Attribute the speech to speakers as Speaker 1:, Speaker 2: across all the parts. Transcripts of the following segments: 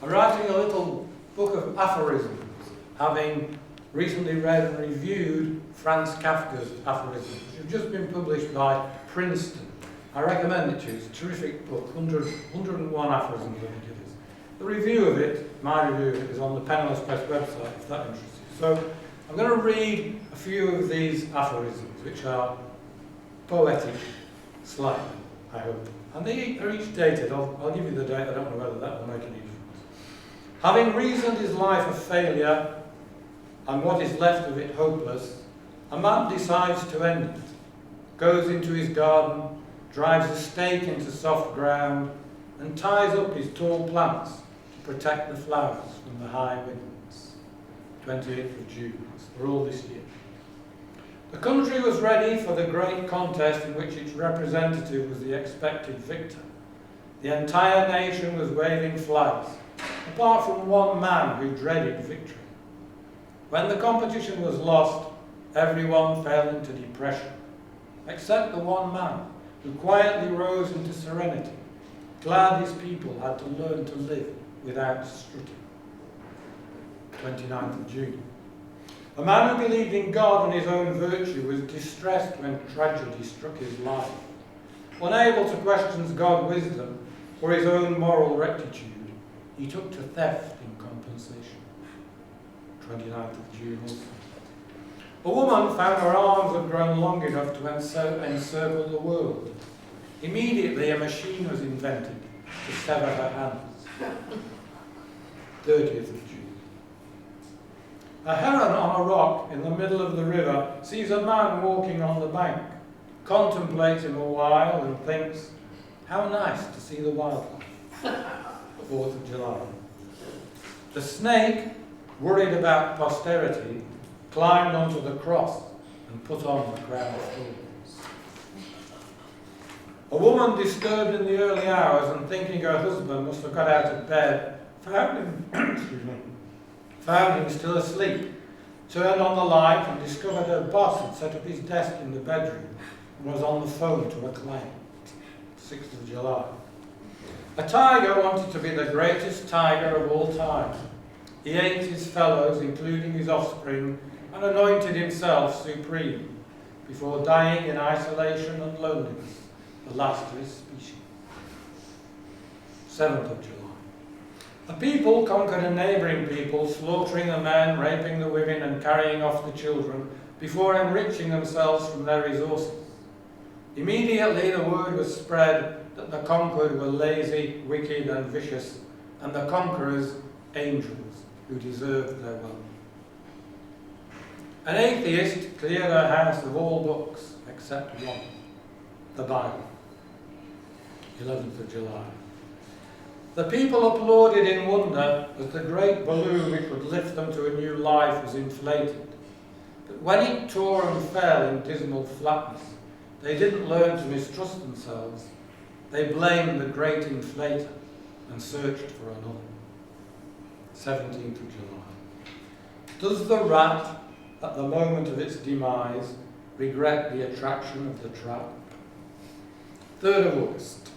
Speaker 1: I'm writing a little book of aphorisms, having recently read and reviewed Franz Kafka's Aphorisms, which have just been published by Princeton. I recommend it to you. It's a terrific book, 101 aphorisms, I think it is. The review of it, my review of it, is on the Penniless Press website, if that interests you. So I'm going to read a few of these aphorisms, which are poetic, slightly, I hope. And they are each dated. I'll give you the date. I don't know whether that will make any difference. Having reasoned his life a failure, and what is left of it hopeless, a man decides to end it, goes into his garden, drives a stake into soft ground, and ties up his tall plants to protect the flowers from the high winds. 28th of June, for all this year. The country was ready for the great contest in which its representative was the expected victor. The entire nation was waving flags, apart from one man who dreaded victory. When the competition was lost, everyone fell into depression, except the one man who quietly rose into serenity, glad his people had to learn to live without strutting. 29th of June. A man who believed in God and his own virtue was distressed when tragedy struck his life. Unable to question God's wisdom or his own moral rectitude, he took to theft in compensation. 29th of June also. A woman found her arms had grown long enough to encircle the world. Immediately a machine was invented to sever her hands. 30th of June. A heron on a rock in the middle of the river sees a man walking on the bank, contemplates him a while and thinks, how nice to see the wildlife. 4th of July. The snake, worried about posterity, climbed onto the cross and put on the crown of thorns. A woman disturbed in the early hours and thinking her husband must have got out of bed, found him still asleep, turned on the light and discovered her boss had set up his desk in the bedroom and was on the phone to a client. 6th of July. A tiger wanted to be the greatest tiger of all time. He ate his fellows, including his offspring, and anointed himself supreme, before dying in isolation and loneliness, the last of his species. 7th of July. A people conquered a neighbouring people, slaughtering the men, raping the women, and carrying off the children, before enriching themselves from their resources. Immediately the word was spread that the conquered were lazy, wicked, and vicious, and the conquerors angels who deserved their wealth. An atheist cleared her house of all books except one, the Bible. 11th of July. The people applauded in wonder as the great balloon which would lift them to a new life was inflated. But when it tore and fell in dismal flatness, they didn't learn to mistrust themselves. They blamed the great inflator and searched for another. 17th of July. Does the rat, at the moment of its demise, regret the attraction of the trap? 3rd of August.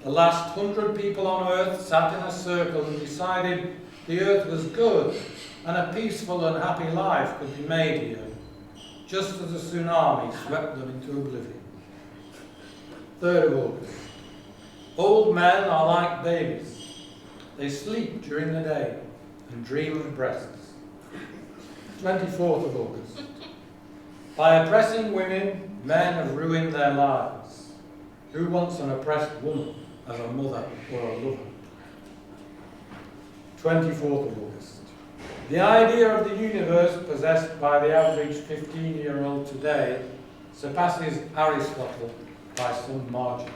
Speaker 1: The last 100 people on earth sat in a circle and decided the earth was good and a peaceful and happy life could be made here, just as a tsunami swept them into oblivion. 3rd of August. Old men are like babies. They sleep during the day and dream of breasts. 24th of August. By oppressing women, men have ruined their lives. Who wants an oppressed woman as a mother or a lover? 24th of August. The idea of the universe possessed by the average 15-year-old today surpasses Aristotle by some margin.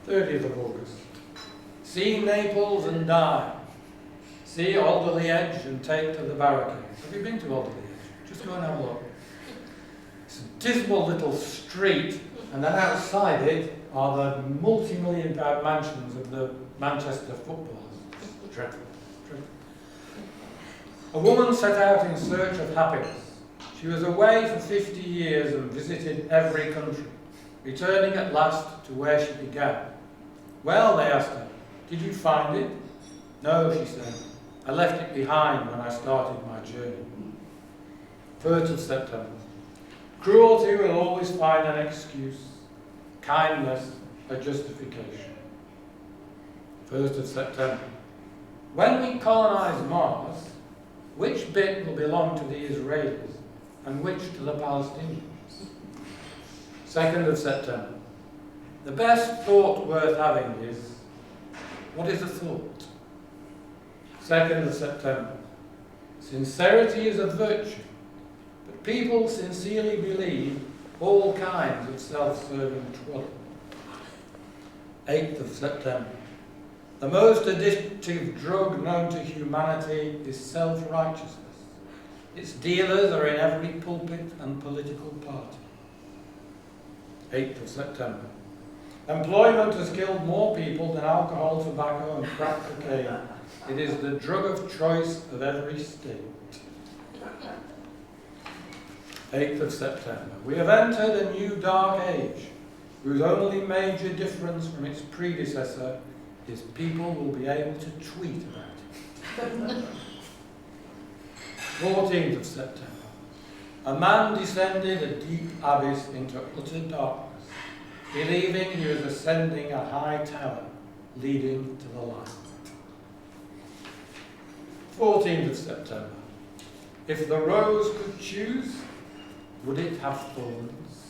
Speaker 1: 30th of August. See Naples and die. See Alderley Edge and take to the barricades. Have you been to Alderley Edge? Just go and have a look. It's a dismal little street, and then outside it are the multi-million-pound mansions of the Manchester footballers. It's dreadful. Dreadful. A woman set out in search of happiness. She was away for 50 years and visited every country, returning at last to where she began. Well, they asked her, Did you find it? No, she said. I left it behind when I started my journey. 1st of September. Cruelty will always find an excuse. Kindness a justification. 1st of September. When we colonise Mars, which bit will belong to the Israelis and which to the Palestinians? 2nd of September. The best thought worth having is, what is a thought? 2nd of September. Sincerity is a virtue, but people sincerely believe all kinds of self-serving twaddle. 8th of September. The most addictive drug known to humanity is self-righteousness. Its dealers are in every pulpit and political party. 8th of September. Employment has killed more people than alcohol, tobacco and crack cocaine. It is the drug of choice of every state. 8th of September. We have entered a new dark age, whose only major difference from its predecessor is people will be able to tweet about it. 14th of September. A man descended a deep abyss into utter darkness, believing he was ascending a high tower leading to the light. 14th of September. If the rose could choose, would it have thorns?